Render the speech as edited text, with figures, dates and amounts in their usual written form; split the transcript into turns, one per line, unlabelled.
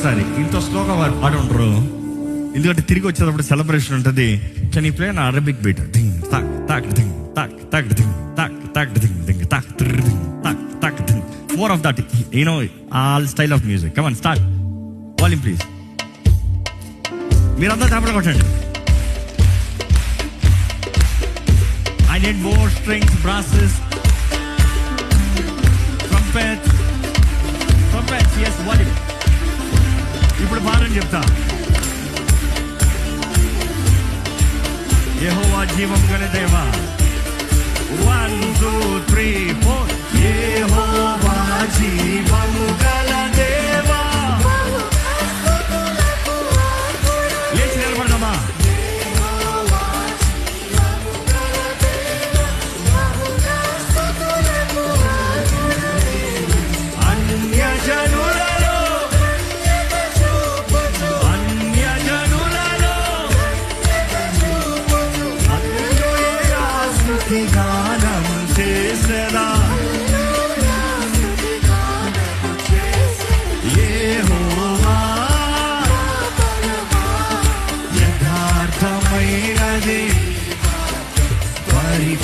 ఒకసారి ఇంత స్లోగా వారు పాడి ఉండరు, ఎందుకంటే తిరిగి వచ్చేటప్పుడు సెలబ్రేషన్ ఉంటుంది. Can you play an Arabic beat? దింగ్ తాక్ తాక్ దింగ్ తాక్ తాక్ దింగ్ తాక్ తాక్ దింగ్ దింగ్ తాక్ దింగ్ తాక్ తాక్ దింగ్. More of that, you know, all style of music. Come on, start. Volume please. మీరంతా చేపలు కొట్టండి. I need more strings, brasses, trumpets, yes, volume. ఇప్పుడు పాడని చెప్తా. యెహోవా జీవం గల దేవా. 1 2 3 4. యెహోవా జీవం గల దేవా. లేచి నిలబడదామా? గానం చేసేదా యెహోవా, యథార్థమైనది పరిపూర్ణమైనది.